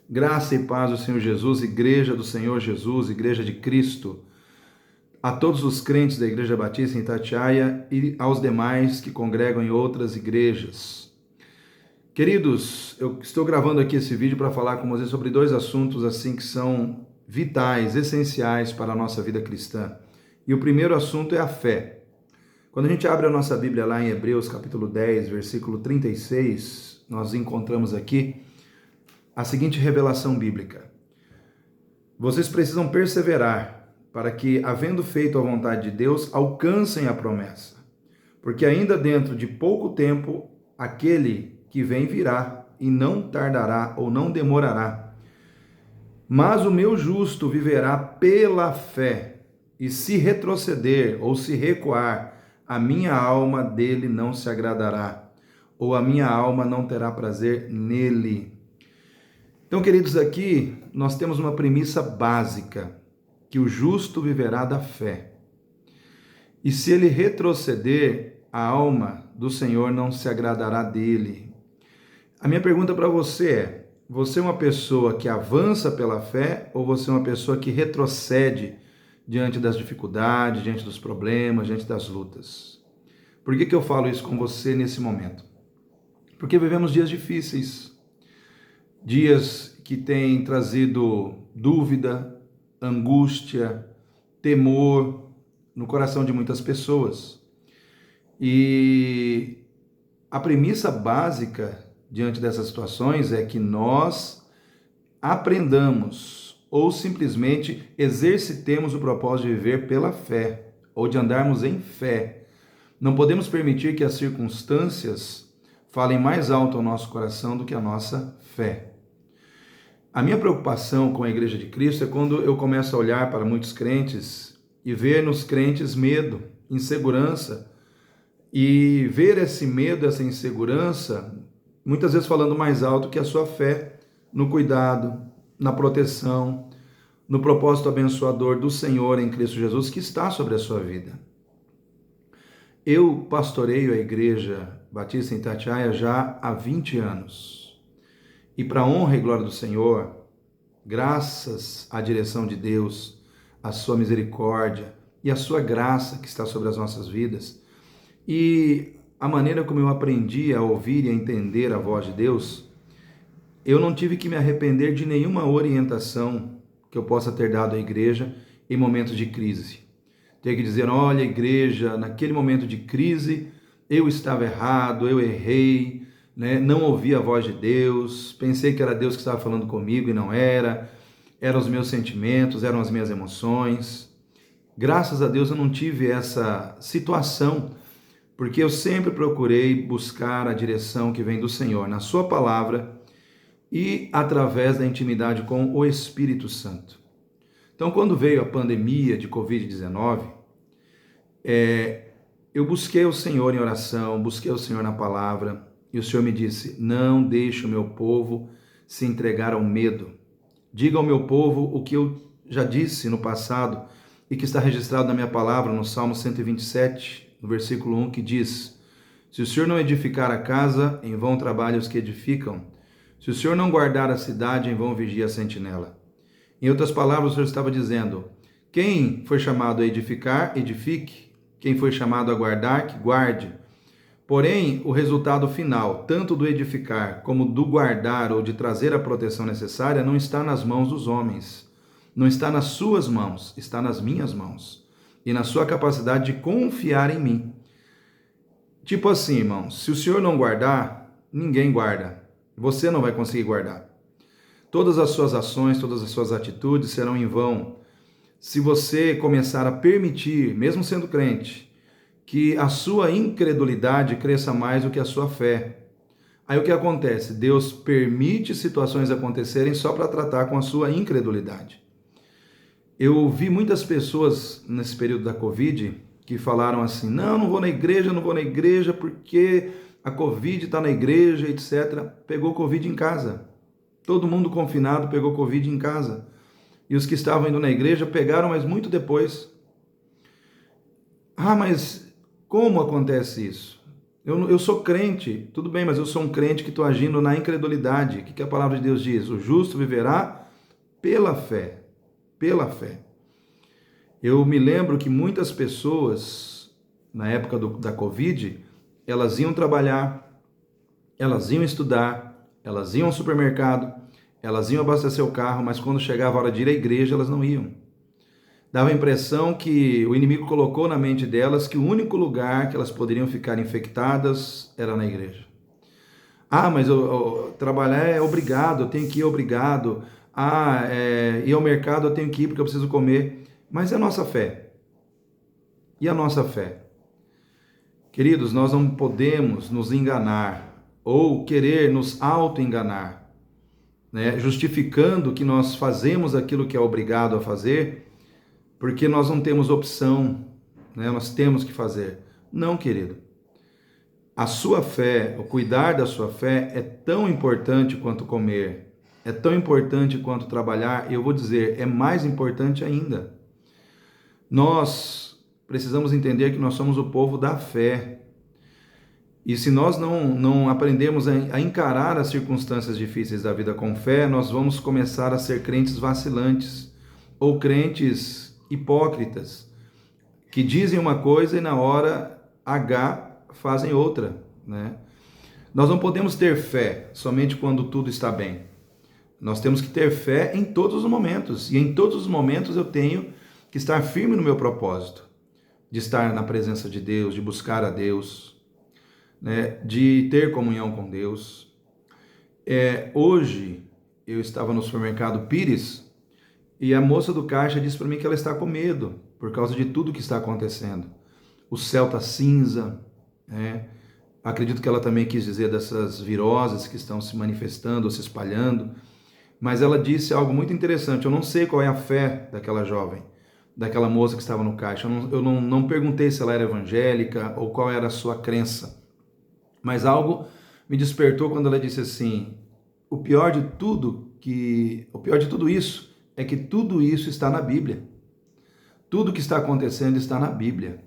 Graça e paz do Senhor Jesus, Igreja do Senhor Jesus, Igreja de Cristo, a todos os crentes da Igreja Batista em Itatiaia e aos demais que congregam em outras igrejas. Queridos, eu estou gravando aqui esse vídeo para falar com vocês sobre dois assuntos assim que são vitais, essenciais para a nossa vida cristã. E o primeiro assunto é a fé. Quando a gente abre a nossa Bíblia lá em Hebreus capítulo 10, versículo 36, nós encontramos aqui a seguinte revelação bíblica: vocês precisam perseverar para que, havendo feito a vontade de Deus, alcancem a promessa. Porque ainda dentro de pouco tempo, aquele que vem virá e não tardará ou não demorará. Mas o meu justo viverá pela fé, e se retroceder ou se recuar, a minha alma dele não se agradará, ou a minha alma não terá prazer nele. Então, queridos, aqui nós temos uma premissa básica, que o justo viverá da fé. E se ele retroceder, a alma do Senhor não se agradará dele. A minha pergunta para você é: você é uma pessoa que avança pela fé ou você é uma pessoa que retrocede diante das dificuldades, diante dos problemas, diante das lutas? Por que eu falo isso com você nesse momento? Porque vivemos dias difíceis. Dias que têm trazido dúvida, angústia, temor no coração de muitas pessoas. E a premissa básica diante dessas situações é que nós aprendamos ou simplesmente exercitemos o propósito de viver pela fé ou de andarmos em fé. Não podemos permitir que as circunstâncias falem mais alto ao nosso coração do que a nossa fé. A minha preocupação com a Igreja de Cristo é quando eu começo a olhar para muitos crentes e ver nos crentes medo, insegurança, e ver esse medo, essa insegurança, muitas vezes falando mais alto que a sua fé no cuidado, na proteção, no propósito abençoador do Senhor em Cristo Jesus que está sobre a sua vida. Eu pastoreio a Igreja Batista em Itatiaia já há 20 anos. E para a honra e glória do Senhor, graças à direção de Deus, à sua misericórdia e à sua graça que está sobre as nossas vidas, e a maneira como eu aprendi a ouvir e a entender a voz de Deus, eu não tive que me arrepender de nenhuma orientação que eu possa ter dado à igreja em momentos de crise. Ter que dizer: olha, igreja, naquele momento de crise eu estava errado, eu errei, não ouvi a voz de Deus, pensei que era Deus que estava falando comigo e não era, eram os meus sentimentos, eram as minhas emoções. Graças a Deus eu não tive essa situação, porque eu sempre procurei buscar a direção que vem do Senhor, na sua palavra e através da intimidade com o Espírito Santo. Então, quando veio a pandemia de Covid-19, eu busquei o Senhor em oração, busquei o Senhor na palavra, e o Senhor me disse: não deixe o meu povo se entregar ao medo. Diga ao meu povo o que eu já disse no passado e que está registrado na minha palavra no Salmo 127, no versículo 1, que diz: se o Senhor não edificar a casa, em vão trabalham os que edificam. Se o Senhor não guardar a cidade, em vão vigia a sentinela. Em outras palavras, o Senhor estava dizendo: quem foi chamado a edificar, edifique. Quem foi chamado a guardar, que guarde. Porém, o resultado final, tanto do edificar como do guardar ou de trazer a proteção necessária, não está nas mãos dos homens. Não está nas suas mãos, está nas minhas mãos. E na sua capacidade de confiar em mim. Tipo assim, irmãos, se o Senhor não guardar, ninguém guarda. Você não vai conseguir guardar. Todas as suas ações, todas as suas atitudes serão em vão. Se você começar a permitir, mesmo sendo crente, que a sua incredulidade cresça mais do que a sua fé. Aí o que acontece? Deus permite situações acontecerem só para tratar com a sua incredulidade. Eu vi muitas pessoas nesse período da Covid que falaram assim: não vou na igreja porque a Covid está na igreja, etc. Pegou Covid em casa. Todo mundo confinado pegou Covid em casa. E os que estavam indo na igreja pegaram, mas muito depois. Mas como acontece isso? Eu sou crente, tudo bem, mas eu sou um crente que estou agindo na incredulidade. O que a palavra de Deus diz? O justo viverá pela fé. Pela fé. Eu me lembro que muitas pessoas, na época da Covid, elas iam trabalhar, elas iam estudar, elas iam ao supermercado, elas iam abastecer o carro, mas quando chegava a hora de ir à igreja, elas não iam. Dava a impressão que o inimigo colocou na mente delas que o único lugar que elas poderiam ficar infectadas era na igreja. Ah, mas trabalhar é obrigado, eu tenho que ir obrigado. Ah, ir ao mercado eu tenho que ir porque eu preciso comer. Mas e a nossa fé? E a nossa fé? Queridos, nós não podemos nos enganar ou querer nos auto-enganar, né? Justificando que nós fazemos aquilo que é obrigado a fazer porque nós não temos opção, né? Nós temos que fazer. Não, querido. A sua fé, o cuidar da sua fé é tão importante quanto comer, é tão importante quanto trabalhar, e eu vou dizer, é mais importante ainda. Nós precisamos entender que nós somos o povo da fé. E se nós não aprendermos a encarar as circunstâncias difíceis da vida com fé, nós vamos começar a ser crentes vacilantes ou crentes hipócritas, que dizem uma coisa e na hora H fazem outra, né? Nós não podemos ter fé somente quando tudo está bem. Nós temos que ter fé em todos os momentos, e em todos os momentos eu tenho que estar firme no meu propósito, de estar na presença de Deus, de buscar a Deus, né? De ter comunhão com Deus. Hoje eu estava no supermercado Pires, e a moça do caixa disse para mim que ela está com medo, por causa de tudo que está acontecendo. O céu está cinza, né? Acredito que ela também quis dizer dessas viroses que estão se manifestando ou se espalhando. Mas ela disse algo muito interessante. Eu não sei qual é a fé daquela jovem, daquela moça que estava no caixa. Eu não perguntei se ela era evangélica ou qual era a sua crença. Mas algo me despertou quando ela disse assim: o pior de tudo isso é que tudo isso está na Bíblia. Tudo que está acontecendo está na Bíblia,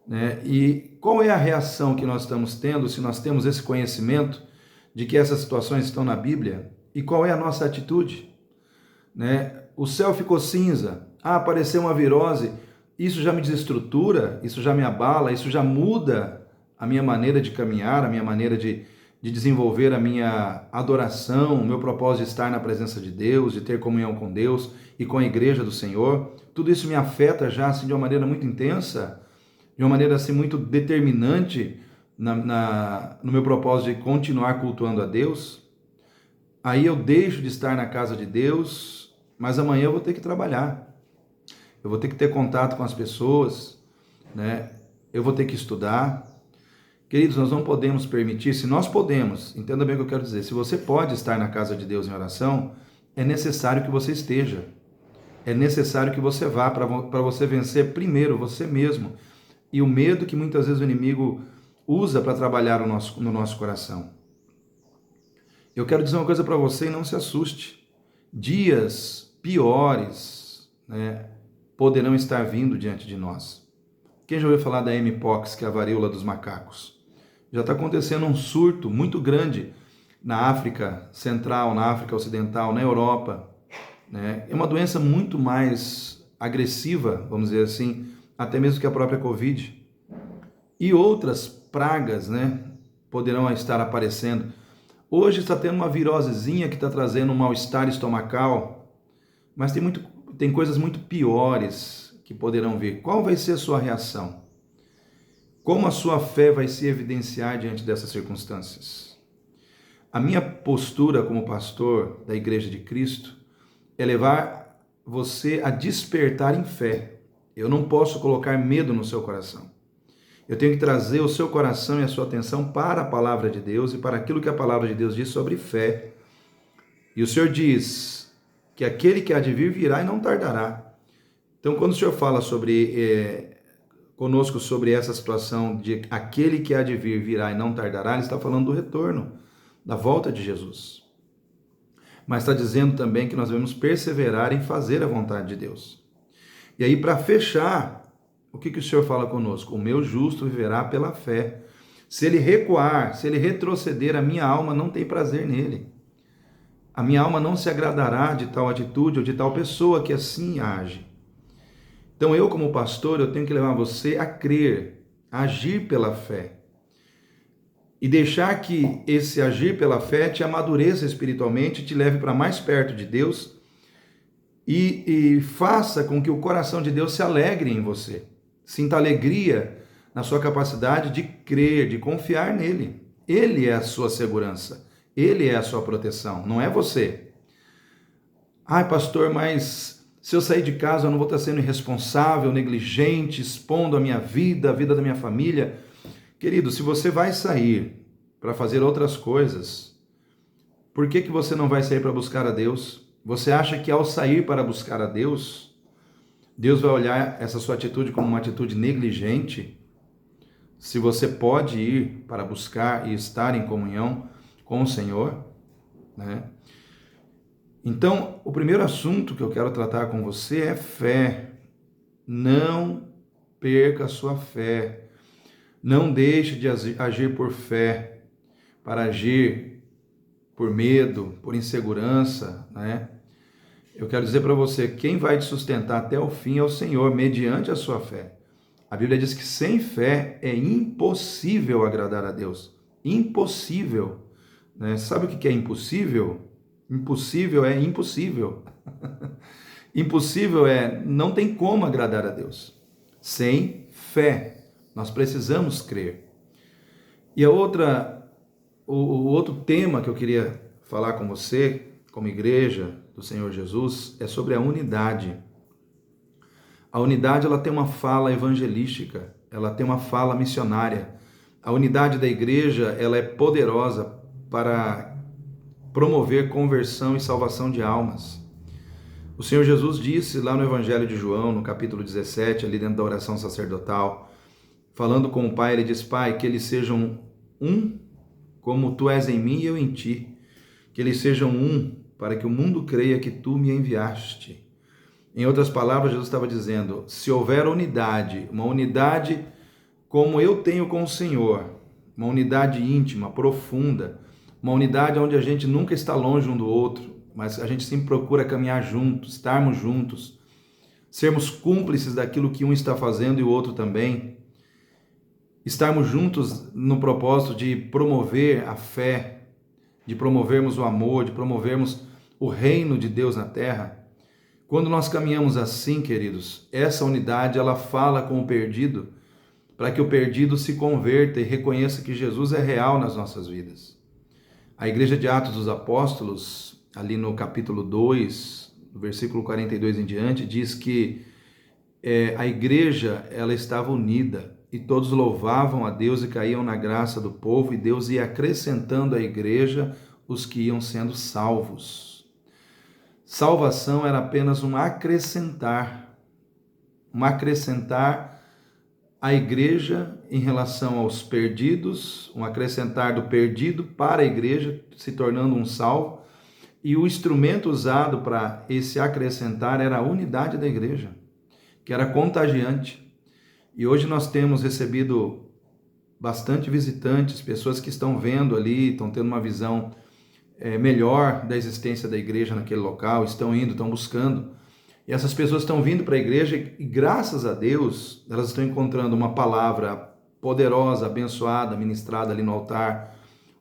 né? E qual é a reação que nós estamos tendo se nós temos esse conhecimento de que essas situações estão na Bíblia? E qual é a nossa atitude, né? O céu ficou cinza, apareceu uma virose, isso já me desestrutura, isso já me abala, isso já muda a minha maneira de caminhar, a minha maneira de desenvolver a minha adoração, o meu propósito de estar na presença de Deus, de ter comunhão com Deus e com a igreja do Senhor. Tudo isso me afeta já assim, de uma maneira muito intensa, de uma maneira assim, muito determinante no meu propósito de continuar cultuando a Deus. Aí eu deixo de estar na casa de Deus, mas amanhã eu vou ter que trabalhar. Eu vou ter que ter contato com as pessoas, né? Eu vou ter que estudar. Queridos, nós não podemos permitir, se nós podemos, entenda bem o que eu quero dizer, se você pode estar na casa de Deus em oração, é necessário que você esteja. É necessário que você vá para você vencer primeiro você mesmo. E o medo que muitas vezes o inimigo usa para trabalhar no nosso coração. Eu quero dizer uma coisa para você e não se assuste. Dias piores, né, poderão estar vindo diante de nós. Quem já ouviu falar da mpox, que é a varíola dos macacos? Já está acontecendo um surto muito grande na África Central, na África Ocidental, na Europa, né? É uma doença muito mais agressiva, vamos dizer assim, até mesmo que a própria Covid. E outras pragas, né, poderão estar aparecendo. Hoje está tendo uma virosezinha que está trazendo um mal-estar estomacal, mas tem coisas muito piores que poderão vir. Qual vai ser a sua reação? Como a sua fé vai se evidenciar diante dessas circunstâncias? A minha postura como pastor da Igreja de Cristo é levar você a despertar em fé. Eu não posso colocar medo no seu coração. Eu tenho que trazer o seu coração e a sua atenção para a palavra de Deus e para aquilo que a palavra de Deus diz sobre fé. E o Senhor diz que aquele que há de vir virá e não tardará. Então, quando o Senhor fala conosco sobre essa situação de aquele que há de vir virá e não tardará, ele está falando do retorno, da volta de Jesus. Mas está dizendo também que nós devemos perseverar em fazer a vontade de Deus. E aí, para fechar, o que o Senhor fala conosco? O meu justo viverá pela fé. Se ele recuar, se ele retroceder, a minha alma não tem prazer nele. A minha alma não se agradará de tal atitude ou de tal pessoa que assim age. Então eu, como pastor, eu tenho que levar você a crer, a agir pela fé. E deixar que esse agir pela fé te amadureça espiritualmente, te leve para mais perto de Deus e faça com que o coração de Deus se alegre em você. Sinta alegria na sua capacidade de crer, de confiar nele. Ele é a sua segurança, ele é a sua proteção, não é você. Ai, pastor, mas se eu sair de casa eu não vou estar sendo irresponsável, negligente, expondo a minha vida, a vida da minha família. Querido, se você vai sair para fazer outras coisas, por que você não vai sair para buscar a Deus? Você acha que ao sair para buscar a Deus, Deus vai olhar essa sua atitude como uma atitude negligente? Se você pode ir para buscar e estar em comunhão com o Senhor, né? Então, o primeiro assunto que eu quero tratar com você é fé. Não perca a sua fé. Não deixe de agir por fé, para agir por medo, por insegurança, né? Eu quero dizer para você, quem vai te sustentar até o fim é o Senhor, mediante a sua fé. A Bíblia diz que sem fé é impossível agradar a Deus. Impossível, né? Sabe o que é impossível? Impossível é impossível. Impossível é não tem como agradar a Deus. Sem fé. Nós precisamos crer. E o outro tema que eu queria falar com você, como igreja do Senhor Jesus, é sobre a unidade. A unidade, ela tem uma fala evangelística, ela tem uma fala missionária. A unidade da igreja, ela é poderosa para promover conversão e salvação de almas. O Senhor Jesus disse lá no Evangelho de João, no capítulo 17, ali dentro da oração sacerdotal, falando com o Pai, ele diz: Pai, que eles sejam um, como tu és em mim e eu em ti. Que eles sejam um, para que o mundo creia que tu me enviaste. Em outras palavras, Jesus estava dizendo, se houver unidade, uma unidade como eu tenho com o Senhor, uma unidade íntima, profunda, uma unidade onde a gente nunca está longe um do outro, mas a gente sempre procura caminhar juntos, estarmos juntos, sermos cúmplices daquilo que um está fazendo e o outro também, estarmos juntos no propósito de promover a fé, de promovermos o amor, de promovermos o reino de Deus na terra. Quando nós caminhamos assim, queridos, essa unidade, ela fala com o perdido, para que o perdido se converta e reconheça que Jesus é real nas nossas vidas. A igreja de Atos dos Apóstolos, ali no capítulo 2, no versículo 42 em diante, diz que a igreja, ela estava unida e todos louvavam a Deus e caíam na graça do povo, e Deus ia acrescentando à igreja os que iam sendo salvos. Salvação era apenas um acrescentar à igreja em relação aos perdidos, um acrescentar do perdido para a igreja, se tornando um salvo, e o instrumento usado para esse acrescentar era a unidade da igreja, que era contagiante. E hoje nós temos recebido bastante visitantes, pessoas que estão vendo ali, estão tendo uma visão melhor da existência da igreja naquele local, estão indo, estão buscando. E essas pessoas estão vindo para a igreja e, graças a Deus, elas estão encontrando uma palavra poderosa, abençoada, ministrada ali no altar,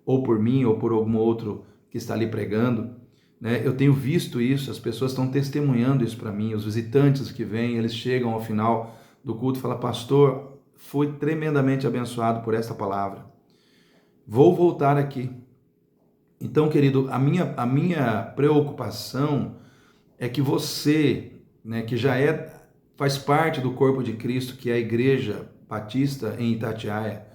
ou por mim, ou por algum outro que está ali pregando, né? Eu tenho visto isso, as pessoas estão testemunhando isso para mim, os visitantes que vêm, eles chegam ao final do culto e falam: pastor, fui tremendamente abençoado por esta palavra, vou voltar aqui. Então, querido, a minha preocupação é que você, né, que já faz parte do corpo de Cristo, que é a Igreja Batista em Itatiaia,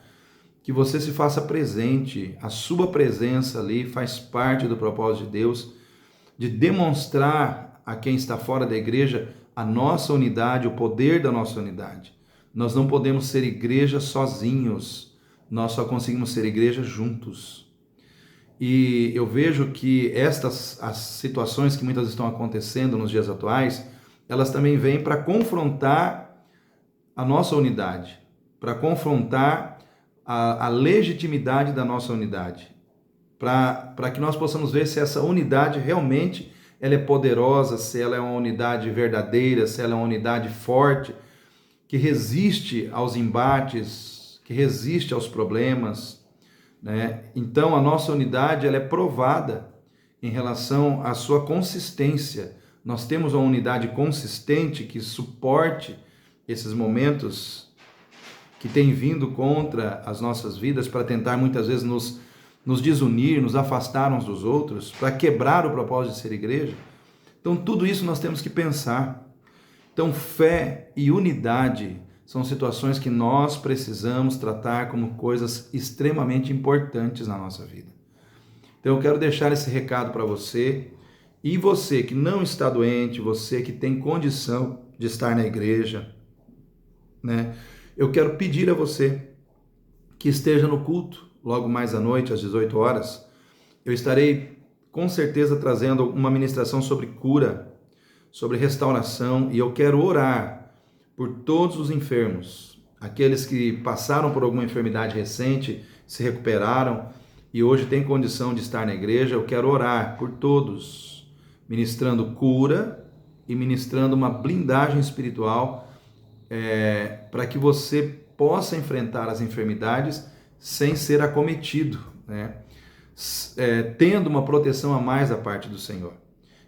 que você se faça presente. A sua presença ali faz parte do propósito de Deus, de demonstrar a quem está fora da igreja a nossa unidade, o poder da nossa unidade. Nós não podemos ser igreja sozinhos, nós só conseguimos ser igreja juntos. E eu vejo que as situações que muitas estão acontecendo nos dias atuais, elas também vêm para confrontar a nossa unidade, para confrontar a legitimidade da nossa unidade, para que nós possamos ver se essa unidade realmente ela é poderosa, se ela é uma unidade verdadeira, se ela é uma unidade forte, que resiste aos embates, que resiste aos problemas, né? Então a nossa unidade ela é provada em relação à sua consistência. Nós temos uma unidade consistente que suporte esses momentos que têm vindo contra as nossas vidas para tentar muitas vezes nos desunir, nos afastar uns dos outros, para quebrar o propósito de ser igreja. Então tudo isso nós temos que pensar. Então fé e unidade são situações que nós precisamos tratar como coisas extremamente importantes na nossa vida. Então eu quero deixar esse recado para você, e você que não está doente, você que tem condição de estar na igreja, né? Eu quero pedir a você que esteja no culto, logo mais à noite, às 18 horas. Eu estarei com certeza trazendo uma ministração sobre cura, sobre restauração, e eu quero orar por todos os enfermos, aqueles que passaram por alguma enfermidade recente, se recuperaram e hoje têm condição de estar na igreja. Eu quero orar por todos, ministrando cura e ministrando uma blindagem espiritual, para que você possa enfrentar as enfermidades sem ser acometido, né? Tendo uma proteção a mais da parte do Senhor.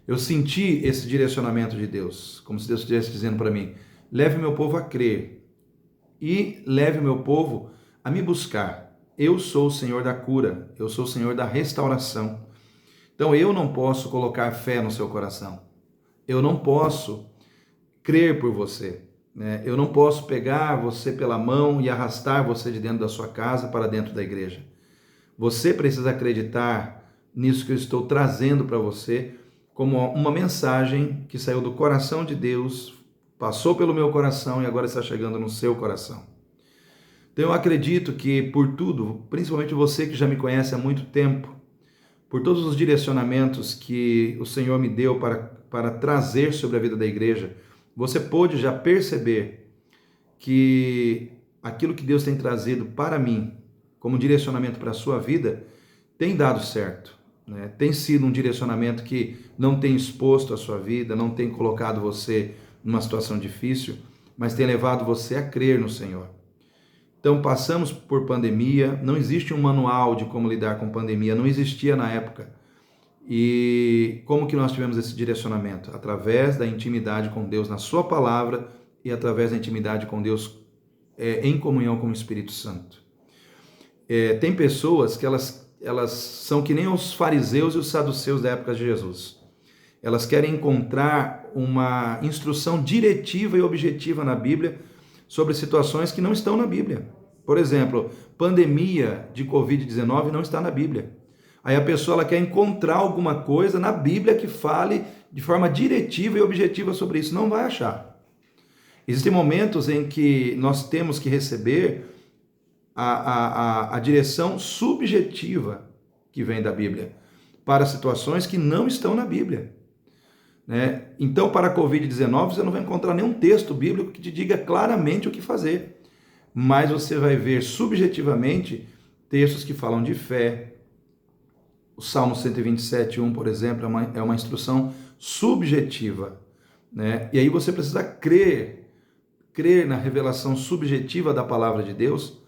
Eu senti esse direcionamento de Deus, como se Deus estivesse dizendo para mim: leve o meu povo a crer e leve o meu povo a me buscar. Eu sou o Senhor da cura, eu sou o Senhor da restauração. Então eu não posso colocar fé no seu coração, eu não posso crer por você, né? Eu não posso pegar você pela mão e arrastar você de dentro da sua casa para dentro da igreja. Você precisa acreditar nisso que eu estou trazendo para você, como uma mensagem que saiu do coração de Deus, passou pelo meu coração e agora está chegando no seu coração. Então eu acredito que por tudo, principalmente você que já me conhece há muito tempo, por todos os direcionamentos que o Senhor me deu para trazer sobre a vida da igreja, você pôde já perceber que aquilo que Deus tem trazido para mim, como direcionamento para a sua vida, tem dado certo, né? Tem sido um direcionamento que não tem exposto a sua vida, não tem colocado você numa situação difícil, mas tem levado você a crer no Senhor. Então passamos por pandemia, não existe um manual de como lidar com pandemia, não existia na época. E como que nós tivemos esse direcionamento? Através da intimidade com Deus na sua palavra e através da intimidade com Deus em comunhão com o Espírito Santo. Tem pessoas que elas são que nem os fariseus e os saduceus da época de Jesus. Elas querem encontrar uma instrução diretiva e objetiva na Bíblia sobre situações que não estão na Bíblia. Por exemplo, pandemia de Covid-19 não está na Bíblia. Aí a pessoa ela quer encontrar alguma coisa na Bíblia que fale de forma diretiva e objetiva sobre isso. Não vai achar. Existem momentos em que nós temos que receber a direção subjetiva que vem da Bíblia para situações que não estão na Bíblia, né? Então, para a Covid-19, você não vai encontrar nenhum texto bíblico que te diga claramente o que fazer, mas você vai ver subjetivamente textos que falam de fé. O Salmo 127:1, por exemplo, é uma instrução subjetiva, né? E aí você precisa crer na revelação subjetiva da palavra de Deus,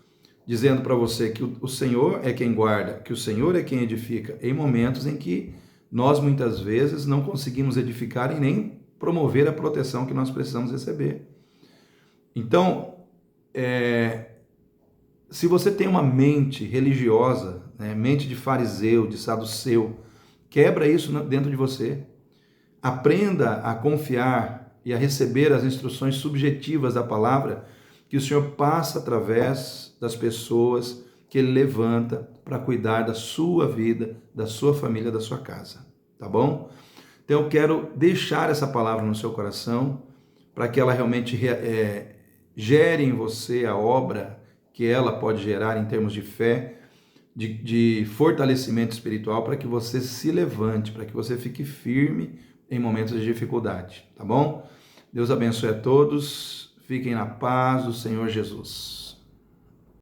dizendo para você que o Senhor é quem guarda, que o Senhor é quem edifica, em momentos em que nós muitas vezes não conseguimos edificar e nem promover a proteção que nós precisamos receber. Então, se você tem uma mente religiosa, né, mente de fariseu, de saduceu, quebra isso dentro de você. Aprenda a confiar e a receber as instruções subjetivas da palavra que o Senhor passa através das pessoas que Ele levanta para cuidar da sua vida, da sua família, da sua casa, tá bom? Então eu quero deixar essa palavra no seu coração para que ela realmente gere em você a obra que ela pode gerar em termos de fé, de fortalecimento espiritual, para que você se levante, para que você fique firme em momentos de dificuldade, tá bom? Deus abençoe a todos, fiquem na paz do Senhor Jesus.